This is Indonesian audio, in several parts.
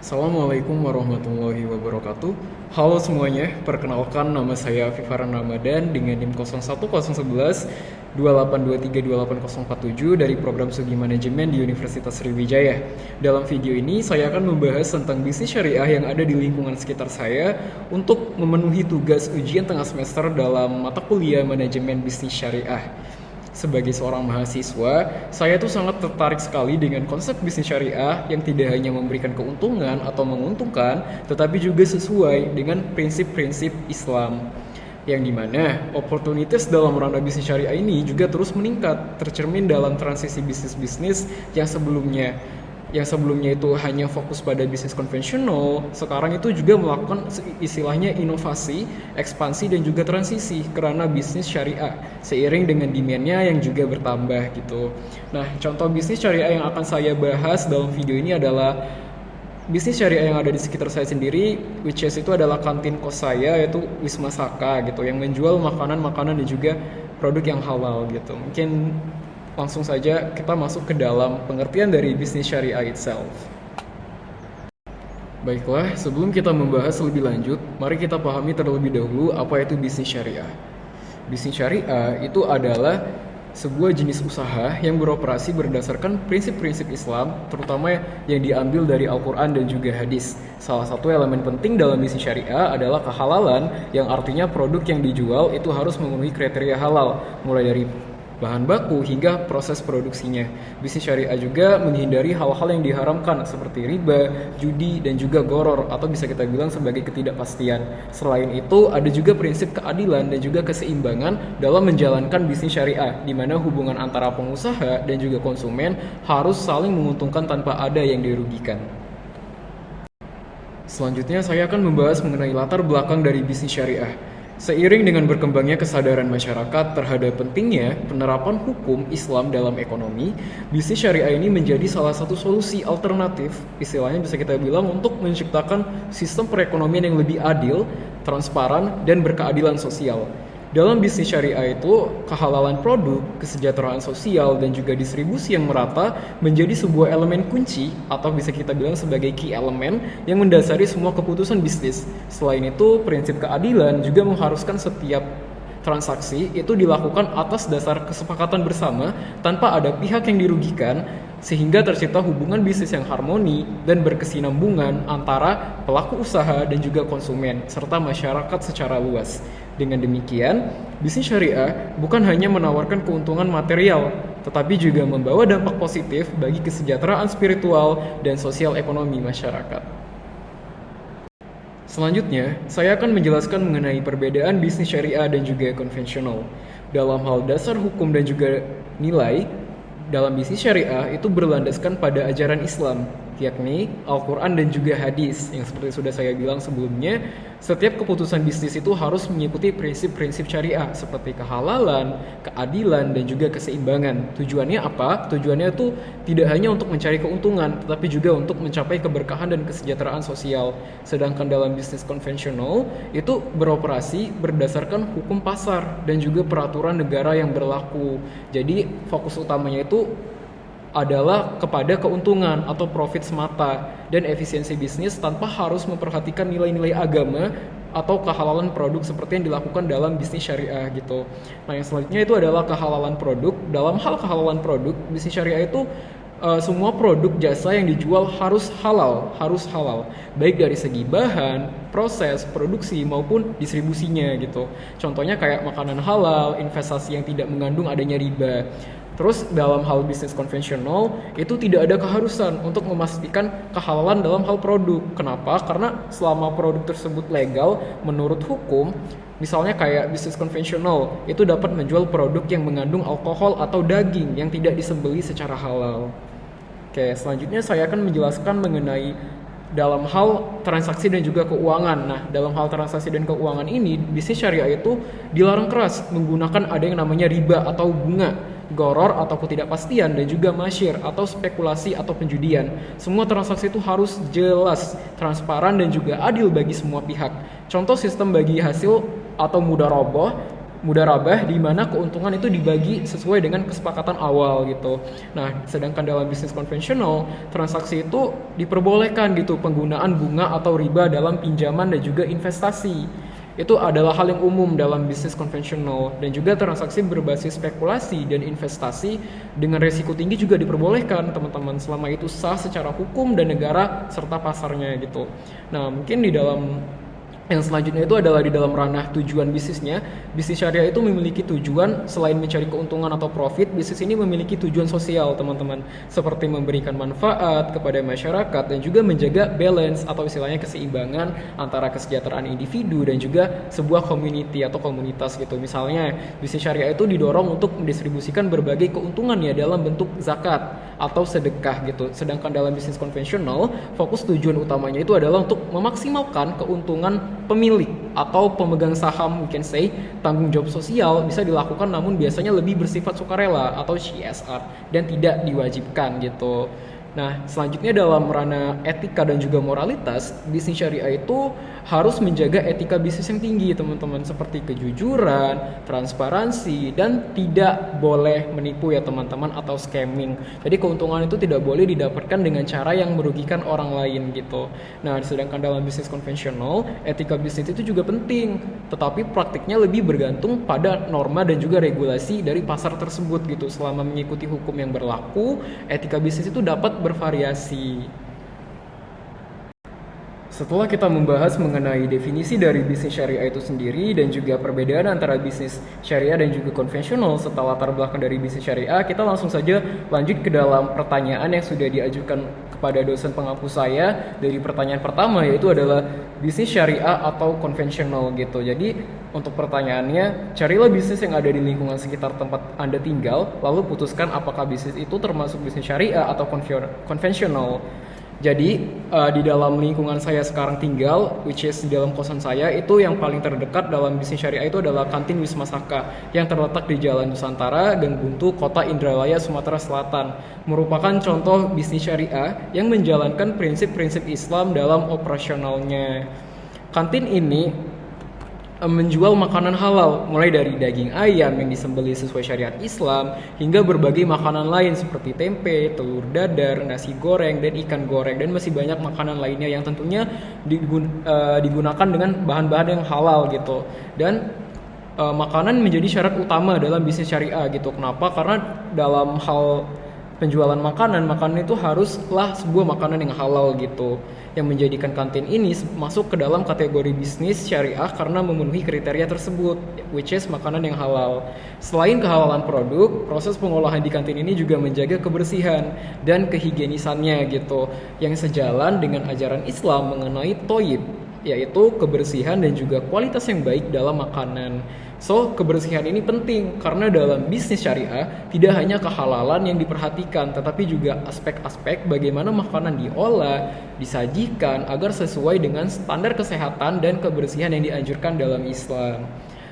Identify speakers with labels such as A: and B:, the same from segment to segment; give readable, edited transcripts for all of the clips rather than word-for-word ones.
A: Assalamualaikum warahmatullahi wabarakatuh. Halo semuanya, perkenalkan nama saya Fifaran Ramadan dengan NIM 010111 2823 dari program Studi Manajemen di Universitas Sriwijaya. Dalam video ini saya akan membahas tentang bisnis syariah yang ada di lingkungan sekitar saya untuk memenuhi tugas ujian tengah semester dalam mata kuliah Manajemen Bisnis Syariah. Sebagai seorang mahasiswa, saya tuh sangat tertarik sekali dengan konsep bisnis syariah yang tidak hanya memberikan keuntungan atau menguntungkan, tetapi juga sesuai dengan prinsip-prinsip Islam. Yang dimana opportunities dalam ranah bisnis syariah ini juga terus meningkat, tercermin dalam transisi bisnis-bisnis yang sebelumnya itu hanya fokus pada bisnis konvensional, sekarang itu juga melakukan istilahnya inovasi, ekspansi dan juga transisi ke ranah bisnis syariah seiring dengan demand-nya yang juga bertambah gitu. Nah, contoh bisnis syariah yang akan saya bahas dalam video ini adalah bisnis syariah yang ada di sekitar saya sendiri, which is itu adalah kantin kos saya, yaitu Wisma Saka gitu, yang menjual makanan-makanan dan juga produk yang halal gitu. Mungkin langsung saja kita masuk ke dalam pengertian dari bisnis syariah itself. Baiklah, sebelum kita membahas lebih lanjut, mari kita pahami terlebih dahulu apa itu bisnis syariah. Bisnis syariah itu adalah sebuah jenis usaha yang beroperasi berdasarkan prinsip-prinsip Islam, terutama yang diambil dari Al-Quran dan juga hadis. Salah satu elemen penting dalam bisnis syariah adalah kehalalan, yang artinya produk yang dijual itu harus memenuhi kriteria halal, mulai dari bahan baku hingga proses produksinya. Bisnis syariah juga menghindari hal-hal yang diharamkan seperti riba, judi, dan juga goror atau bisa kita bilang sebagai ketidakpastian. Selain itu, ada juga prinsip keadilan dan juga keseimbangan dalam menjalankan bisnis syariah, di mana hubungan antara pengusaha dan juga konsumen harus saling menguntungkan tanpa ada yang dirugikan. Selanjutnya, saya akan membahas mengenai latar belakang dari bisnis syariah. Seiring dengan berkembangnya kesadaran masyarakat terhadap pentingnya penerapan hukum Islam dalam ekonomi, bisnis syariah ini menjadi salah satu solusi alternatif, istilahnya bisa kita bilang, untuk menciptakan sistem perekonomian yang lebih adil, transparan, dan berkeadilan sosial. Dalam bisnis syariah itu, kehalalan produk, kesejahteraan sosial, dan juga distribusi yang merata menjadi sebuah elemen kunci atau bisa kita bilang sebagai key element yang mendasari semua keputusan bisnis. Selain itu, prinsip keadilan juga mengharuskan setiap transaksi itu dilakukan atas dasar kesepakatan bersama tanpa ada pihak yang dirugikan, sehingga tercipta hubungan bisnis yang harmoni dan berkesinambungan antara pelaku usaha dan juga konsumen serta masyarakat secara luas. Dengan demikian, bisnis syariah bukan hanya menawarkan keuntungan material, tetapi juga membawa dampak positif bagi kesejahteraan spiritual dan sosial ekonomi masyarakat. Selanjutnya, saya akan menjelaskan mengenai perbedaan bisnis syariah dan juga konvensional. Dalam hal dasar hukum dan juga nilai, dalam bisnis syariah itu berlandaskan pada ajaran Islam, yakni Al-Quran dan juga hadis. Yang seperti sudah saya bilang sebelumnya, setiap keputusan bisnis itu harus mengikuti prinsip-prinsip syariah seperti kehalalan, keadilan, dan juga keseimbangan. Tujuannya apa? Tujuannya itu tidak hanya untuk mencari keuntungan, tetapi juga untuk mencapai keberkahan dan kesejahteraan sosial. Sedangkan dalam bisnis konvensional, itu beroperasi berdasarkan hukum pasar dan juga peraturan negara yang berlaku. Jadi fokus utamanya itu adalah kepada keuntungan atau profit semata dan efisiensi bisnis tanpa harus memperhatikan nilai-nilai agama atau kehalalan produk seperti yang dilakukan dalam bisnis syariah gitu. Nah, yang selanjutnya itu adalah kehalalan produk. Dalam hal kehalalan produk, bisnis syariah itu semua produk jasa yang dijual harus halal, baik dari segi bahan, proses, produksi maupun distribusinya gitu. Contohnya kayak makanan halal, investasi yang tidak mengandung adanya riba. Terus dalam hal bisnis konvensional itu tidak ada keharusan untuk memastikan kehalalan dalam hal produk. Kenapa? Karena selama produk tersebut legal menurut hukum, misalnya kayak bisnis konvensional itu dapat menjual produk yang mengandung alkohol atau daging yang tidak disembelih secara halal. Oke, selanjutnya saya akan menjelaskan mengenai dalam hal transaksi dan juga keuangan. Nah, dalam hal transaksi dan keuangan ini, bisnis syariah itu dilarang keras menggunakan ada yang namanya riba atau bunga, goror atau ketidakpastian, dan juga masyir atau spekulasi atau penjudian. Semua transaksi itu harus jelas, transparan, dan juga adil bagi semua pihak. Contoh sistem bagi hasil atau mudharabah mudharabah di mana keuntungan itu dibagi sesuai dengan kesepakatan awal gitu. Nah, sedangkan dalam bisnis konvensional, transaksi itu diperbolehkan gitu penggunaan bunga atau riba dalam pinjaman dan juga investasi. Itu adalah hal yang umum dalam bisnis konvensional, dan juga transaksi berbasis spekulasi dan investasi dengan resiko tinggi juga diperbolehkan teman-teman selama itu sah secara hukum dan negara serta pasarnya gitu. Nah, mungkin di dalam yang selanjutnya itu adalah di dalam ranah tujuan bisnisnya. Bisnis syariah itu memiliki tujuan selain mencari keuntungan atau profit, bisnis ini memiliki tujuan sosial teman-teman, seperti memberikan manfaat kepada masyarakat dan juga menjaga balance atau istilahnya keseimbangan antara kesejahteraan individu dan juga sebuah community atau komunitas gitu. Misalnya bisnis syariah itu didorong untuk mendistribusikan berbagai keuntungan ya dalam bentuk zakat atau sedekah gitu. Sedangkan dalam bisnis konvensional, fokus tujuan utamanya itu adalah untuk memaksimalkan keuntungan pemilik atau pemegang saham, we can say, tanggung jawab sosial bisa dilakukan namun biasanya lebih bersifat sukarela atau CSR dan tidak diwajibkan gitu. Nah, selanjutnya dalam ranah etika dan juga moralitas, bisnis syariah itu harus menjaga etika bisnis yang tinggi, teman-teman, seperti kejujuran, transparansi, dan tidak boleh menipu ya, teman-teman, atau scamming. Jadi keuntungan itu tidak boleh didapatkan dengan cara yang merugikan orang lain gitu. Nah, sedangkan dalam bisnis konvensional, etika bisnis itu juga penting, tetapi praktiknya lebih bergantung pada norma dan juga regulasi dari pasar tersebut gitu. Selama mengikuti hukum yang berlaku, etika bisnis itu dapat bervariasi. Setelah kita membahas mengenai definisi dari bisnis syariah itu sendiri dan juga perbedaan antara bisnis syariah dan juga konvensional serta latar belakang dari bisnis syariah, kita langsung saja lanjut ke dalam pertanyaan yang sudah diajukan kepada dosen penghapus saya. Dari pertanyaan pertama yaitu adalah bisnis syariah atau konvensional gitu. Jadi untuk pertanyaannya, carilah bisnis yang ada di lingkungan sekitar tempat Anda tinggal, lalu putuskan apakah bisnis itu termasuk bisnis syariah atau konvensional. Jadi di dalam lingkungan saya sekarang tinggal, which is di dalam kosan saya, itu yang paling terdekat dalam bisnis syariah itu adalah kantin Wisma Saka yang terletak di Jalan Nusantara, Gang Buntu, Kota Indralaya, Sumatera Selatan. Merupakan contoh bisnis syariah yang menjalankan prinsip-prinsip Islam dalam operasionalnya. Kantin ini menjual makanan halal, mulai dari daging ayam yang disembelih sesuai syariat Islam hingga berbagai makanan lain seperti tempe, telur dadar, nasi goreng, dan ikan goreng, dan masih banyak makanan lainnya yang tentunya digunakan dengan bahan-bahan yang halal gitu. Dan makanan menjadi syarat utama dalam bisnis syariah gitu. Kenapa? Karena dalam hal penjualan makanan itu haruslah sebuah makanan yang halal gitu, yang menjadikan kantin ini masuk ke dalam kategori bisnis syariah karena memenuhi kriteria tersebut, which is makanan yang halal. Selain kehalalan produk, proses pengolahan di kantin ini juga menjaga kebersihan dan kehigienisannya gitu, yang sejalan dengan ajaran Islam mengenai thayyib, yaitu kebersihan dan juga kualitas yang baik dalam makanan. So, kebersihan ini penting karena dalam bisnis syariah tidak hanya kehalalan yang diperhatikan, tetapi juga aspek-aspek bagaimana makanan diolah, disajikan agar sesuai dengan standar kesehatan dan kebersihan yang dianjurkan dalam Islam.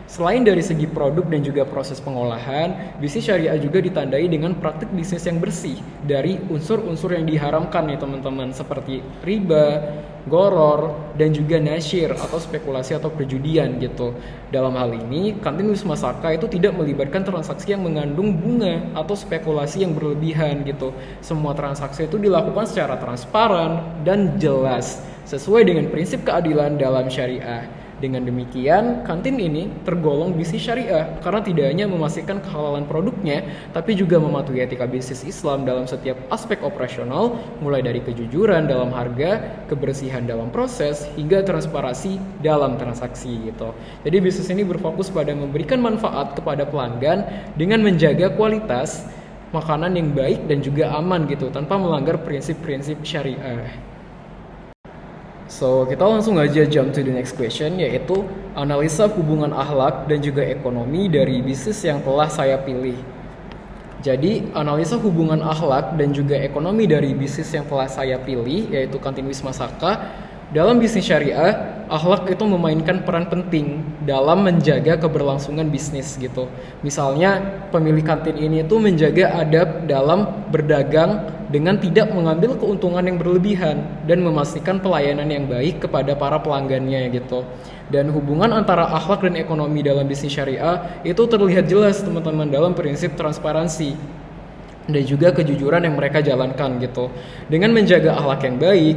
A: Selain dari segi produk dan juga proses pengolahan, bisnis syariah juga ditandai dengan praktik bisnis yang bersih dari unsur-unsur yang diharamkan nih teman-teman, seperti riba, goror, dan juga nasyir atau spekulasi atau perjudian gitu. Dalam hal ini, kantin Wisma Saka itu tidak melibatkan transaksi yang mengandung bunga atau spekulasi yang berlebihan gitu. Semua transaksi itu dilakukan secara transparan dan jelas sesuai dengan prinsip keadilan dalam syariah. Dengan demikian, kantin ini tergolong bisnis syariah karena tidak hanya memastikan kehalalan produknya, tapi juga mematuhi etika bisnis Islam dalam setiap aspek operasional, mulai dari kejujuran dalam harga, kebersihan dalam proses, hingga transparansi dalam transaksi gitu. Jadi bisnis ini berfokus pada memberikan manfaat kepada pelanggan dengan menjaga kualitas makanan yang baik dan juga aman gitu, tanpa melanggar prinsip-prinsip syariah. So, kita langsung aja jump to the next question, yaitu analisa hubungan akhlak dan juga ekonomi dari bisnis yang telah saya pilih. Jadi, analisa hubungan akhlak dan juga ekonomi dari bisnis yang telah saya pilih, yaitu kantin Wisma Saka, dalam bisnis syariah akhlak itu memainkan peran penting dalam menjaga keberlangsungan bisnis gitu. Misalnya pemilik kantin ini itu menjaga adab dalam berdagang dengan tidak mengambil keuntungan yang berlebihan dan memastikan pelayanan yang baik kepada para pelanggannya gitu. Dan hubungan antara akhlak dan ekonomi dalam bisnis syariah itu terlihat jelas teman-teman dalam prinsip transparansi dan juga kejujuran yang mereka jalankan gitu. Dengan menjaga akhlak yang baik,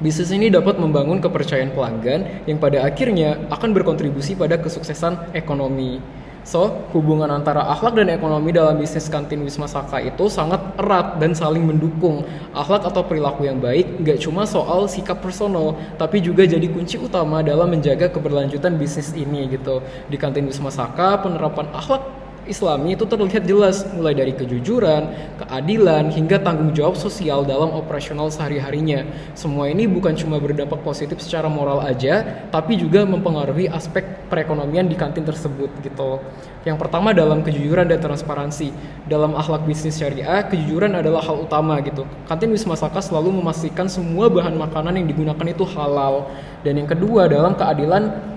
A: bisnis ini dapat membangun kepercayaan pelanggan yang pada akhirnya akan berkontribusi pada kesuksesan ekonomi. So, hubungan antara akhlak dan ekonomi dalam bisnis kantin Wisma Saka itu sangat erat dan saling mendukung. Akhlak atau perilaku yang baik nggak cuma soal sikap personal, tapi juga jadi kunci utama dalam menjaga keberlanjutan bisnis ini gitu. Di kantin Wisma Saka, penerapan akhlak Islami itu terlihat jelas mulai dari kejujuran, keadilan, hingga tanggung jawab sosial dalam operasional sehari-harinya. Semua ini bukan cuma berdampak positif secara moral aja, tapi juga mempengaruhi aspek perekonomian di kantin tersebut gitu. Yang pertama dalam kejujuran dan transparansi. Dalam akhlak bisnis syariah, kejujuran adalah hal utama gitu. Kantin Wisma Saka selalu memastikan semua bahan makanan yang digunakan itu halal. Dan yang kedua dalam keadilan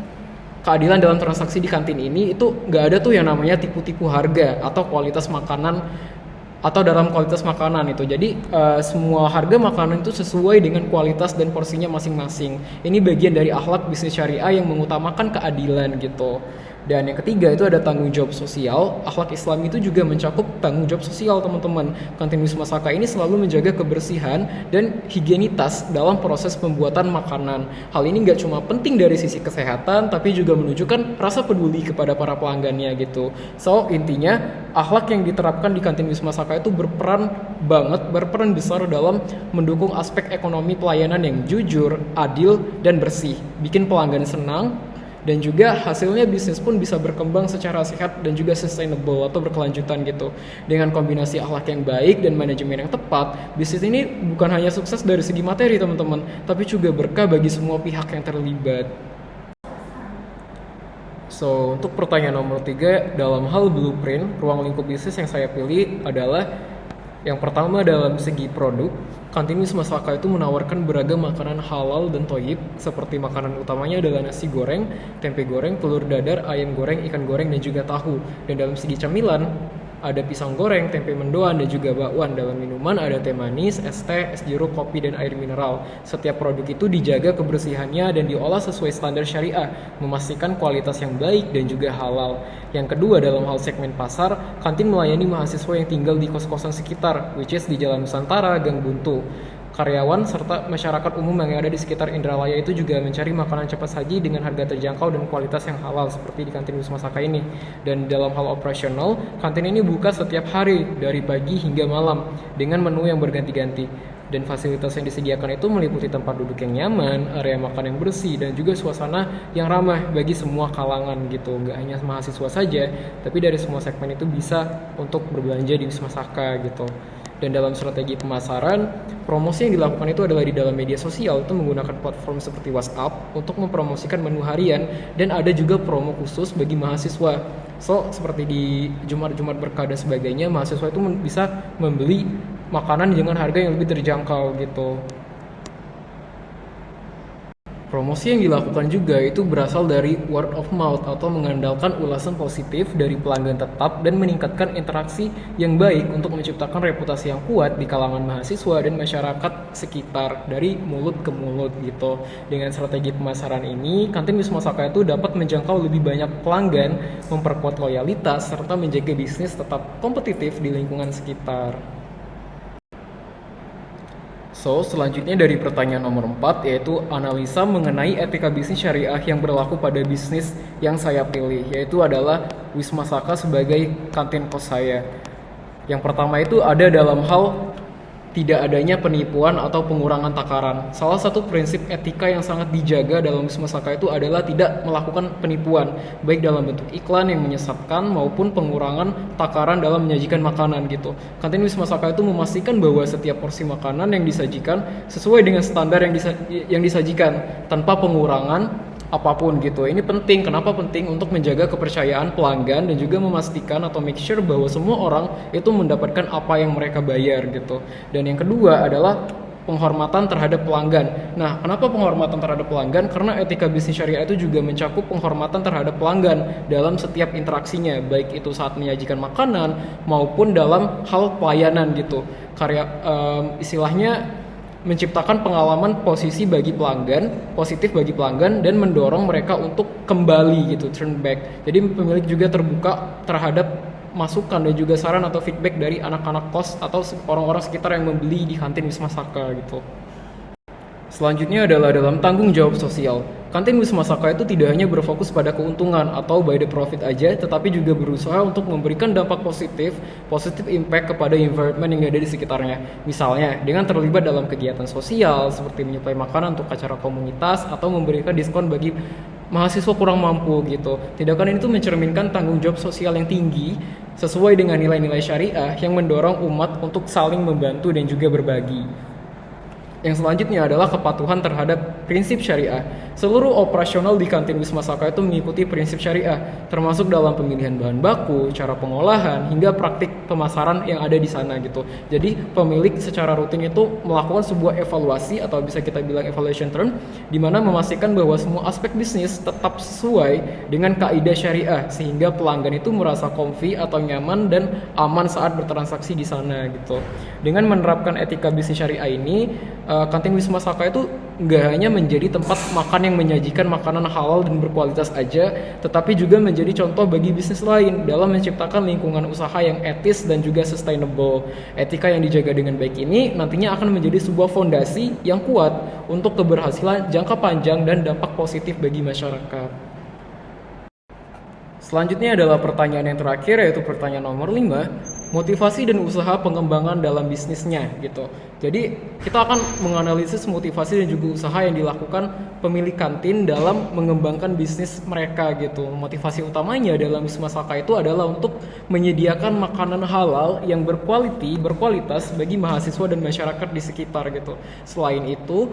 A: dalam transaksi di kantin ini itu nggak ada tuh yang namanya tipu-tipu harga atau kualitas makanan atau dalam kualitas makanan itu. Jadi semua harga makanan itu sesuai dengan kualitas dan porsinya masing-masing. Ini bagian dari akhlak bisnis syariah yang mengutamakan keadilan gitu. Dan yang ketiga itu ada tanggung jawab sosial. Akhlak Islam itu juga mencakup tanggung jawab sosial teman-teman. Kantin Wisma Saka ini selalu menjaga kebersihan dan higienitas dalam proses pembuatan makanan. Hal ini nggak cuma penting dari sisi kesehatan, tapi juga menunjukkan rasa peduli kepada para pelanggannya gitu. So intinya akhlak yang diterapkan di kantin Wisma Saka itu berperan besar dalam mendukung aspek ekonomi pelayanan yang jujur, adil, dan bersih. Bikin pelanggan senang, dan juga hasilnya bisnis pun bisa berkembang secara sehat dan juga sustainable atau berkelanjutan gitu. Dengan kombinasi akhlak yang baik dan manajemen yang tepat, bisnis ini bukan hanya sukses dari segi materi teman-teman, tapi juga berkah bagi semua pihak yang terlibat. So, untuk pertanyaan nomor 3, dalam hal blueprint, ruang lingkup bisnis yang saya pilih adalah yang pertama dalam segi produk. Kantin Wisma Saka itu menawarkan beragam makanan halal dan thayyib, seperti makanan utamanya adalah nasi goreng, tempe goreng, telur dadar, ayam goreng, ikan goreng, dan juga tahu. Dan dalam segi camilan, ada pisang goreng, tempe mendoan, dan juga bakwan. Dalam minuman ada teh manis, es teh, es jeruk, kopi, dan air mineral. Setiap produk itu dijaga kebersihannya dan diolah sesuai standar syariah, memastikan kualitas yang baik dan juga halal. Yang kedua, dalam hal segmen pasar, kantin melayani mahasiswa yang tinggal di kos-kosan sekitar, which is di Jalan Nusantara, Gang Buntu. Karyawan serta masyarakat umum yang ada di sekitar Indralaya itu juga mencari makanan cepat saji dengan harga terjangkau dan kualitas yang halal seperti di kantin Wisma Saka ini. Dan dalam hal operasional, kantin ini buka setiap hari dari pagi hingga malam dengan menu yang berganti-ganti. Dan fasilitas yang disediakan itu meliputi tempat duduk yang nyaman, area makan yang bersih, dan juga suasana yang ramah bagi semua kalangan gitu. Nggak hanya mahasiswa saja, tapi dari semua segmen itu bisa untuk berbelanja di Wisma Saka gitu. Dan dalam strategi pemasaran, promosi yang dilakukan itu adalah di dalam media sosial, itu menggunakan platform seperti WhatsApp untuk mempromosikan menu harian, dan ada juga promo khusus bagi mahasiswa. So, seperti di Jumat-Jumat berkah dan sebagainya, mahasiswa itu bisa membeli makanan dengan harga yang lebih terjangkau gitu. Promosi yang dilakukan juga itu berasal dari word of mouth atau mengandalkan ulasan positif dari pelanggan tetap dan meningkatkan interaksi yang baik untuk menciptakan reputasi yang kuat di kalangan mahasiswa dan masyarakat sekitar dari mulut ke mulut gitu. Dengan strategi pemasaran ini, kantin Wisma Saka itu dapat menjangkau lebih banyak pelanggan, memperkuat loyalitas, serta menjaga bisnis tetap kompetitif di lingkungan sekitar. So, selanjutnya dari pertanyaan nomor 4, yaitu analisa mengenai etika bisnis syariah yang berlaku pada bisnis yang saya pilih, yaitu adalah Wisma Saka sebagai kantin kos saya. Yang pertama itu ada dalam hal tidak adanya penipuan atau pengurangan takaran. Salah satu prinsip etika yang sangat dijaga dalam Wisma Saka itu adalah tidak melakukan penipuan, baik dalam bentuk iklan yang menyesatkan maupun pengurangan takaran dalam menyajikan makanan gitu. Kantin Wisma Saka itu memastikan bahwa setiap porsi makanan yang disajikan sesuai dengan standar yang disajikan tanpa pengurangan apapun gitu. Ini penting. Kenapa penting? Untuk menjaga kepercayaan pelanggan dan juga memastikan atau make sure bahwa semua orang itu mendapatkan apa yang mereka bayar gitu. Dan yang kedua adalah penghormatan terhadap pelanggan. Nah, kenapa penghormatan terhadap pelanggan? Karena etika bisnis syariah itu juga mencakup penghormatan terhadap pelanggan dalam setiap interaksinya, baik itu saat menyajikan makanan maupun dalam hal pelayanan gitu. Istilahnya menciptakan pengalaman positif bagi pelanggan dan mendorong mereka untuk kembali gitu, turn back. Jadi pemilik juga terbuka terhadap masukan dan juga saran atau feedback dari anak-anak kos atau orang-orang sekitar yang membeli di kantin Wisma Saka gitu. Selanjutnya adalah dalam tanggung jawab sosial. Kantin Wisma Saka itu tidak hanya berfokus pada keuntungan atau by the profit aja, tetapi juga berusaha untuk memberikan dampak positif impact kepada environment yang ada di sekitarnya. Misalnya, dengan terlibat dalam kegiatan sosial seperti menyuplai makanan untuk acara komunitas atau memberikan diskon bagi mahasiswa kurang mampu gitu. Tindakan ini tuh mencerminkan tanggung jawab sosial yang tinggi sesuai dengan nilai-nilai syariah yang mendorong umat untuk saling membantu dan juga berbagi. Yang selanjutnya adalah kepatuhan terhadap prinsip syariah. Seluruh operasional di kantin Wisma Saka itu mengikuti prinsip syariah, termasuk dalam pemilihan bahan baku, cara pengolahan, hingga praktik pemasaran yang ada di sana gitu. Jadi pemilik secara rutin itu melakukan sebuah evaluasi atau bisa kita bilang evaluation term, di mana memastikan bahwa semua aspek bisnis tetap sesuai dengan kaidah syariah, sehingga pelanggan itu merasa comfy atau nyaman dan aman saat bertransaksi di sana gitu. Dengan menerapkan etika bisnis syariah ini, kantin Wisma Saka itu nggak hanya menjadi tempat makan yang menyajikan makanan halal dan berkualitas aja, tetapi juga menjadi contoh bagi bisnis lain dalam menciptakan lingkungan usaha yang etis dan juga sustainable. Etika yang dijaga dengan baik ini nantinya akan menjadi sebuah fondasi yang kuat untuk keberhasilan jangka panjang dan dampak positif bagi masyarakat. Selanjutnya adalah pertanyaan yang terakhir, yaitu pertanyaan nomor 5. Motivasi dan usaha pengembangan dalam bisnisnya gitu. Jadi kita akan menganalisis motivasi dan juga usaha yang dilakukan pemilik kantin dalam mengembangkan bisnis mereka gitu. Motivasi utamanya dalam Wisma Saka itu adalah untuk menyediakan makanan halal yang berkualitas bagi mahasiswa dan masyarakat di sekitar gitu. Selain itu,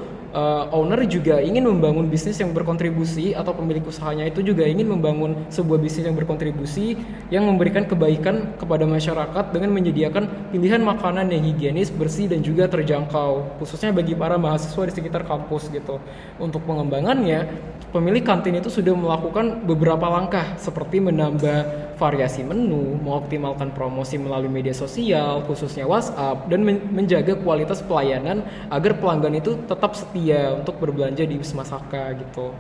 A: owner juga ingin membangun bisnis yang berkontribusi, atau pemilik usahanya itu juga ingin membangun sebuah bisnis yang berkontribusi yang memberikan kebaikan kepada masyarakat dengan menyediakan pilihan makanan yang higienis, bersih dan juga terjangkau, khususnya bagi para mahasiswa di sekitar kampus gitu. Untuk pengembangannya, pemilik kantin itu sudah melakukan beberapa langkah seperti menambah variasi menu, mengoptimalkan promosi melalui media sosial, khususnya WhatsApp, dan menjaga kualitas pelayanan agar pelanggan itu tetap setia untuk berbelanja di Wisma Saka gitu.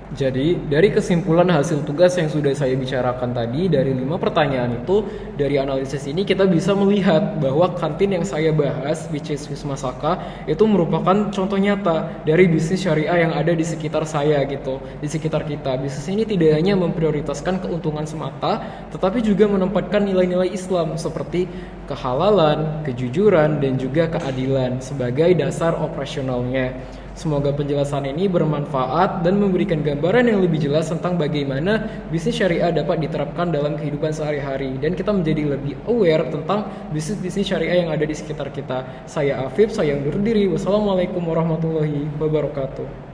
A: Jadi, dari kesimpulan hasil tugas yang sudah saya bicarakan tadi, dari 5 pertanyaan itu, dari analisis ini kita bisa melihat bahwa kantin yang saya bahas, which is Wisma Saka, itu merupakan contoh nyata dari bisnis syariah yang ada di sekitar saya gitu, di sekitar kita. Bisnis ini tidak hanya memprioritaskan keuntungan semata, tetapi juga menempatkan nilai-nilai Islam seperti kehalalan, kejujuran, dan juga keadilan sebagai dasar operasionalnya. Semoga penjelasan ini bermanfaat dan memberikan gambaran yang lebih jelas tentang bagaimana bisnis syariah dapat diterapkan dalam kehidupan sehari-hari, dan kita menjadi lebih aware tentang bisnis-bisnis syariah yang ada di sekitar kita. Saya Afif, saya undur diri. Wassalamualaikum warahmatullahi wabarakatuh.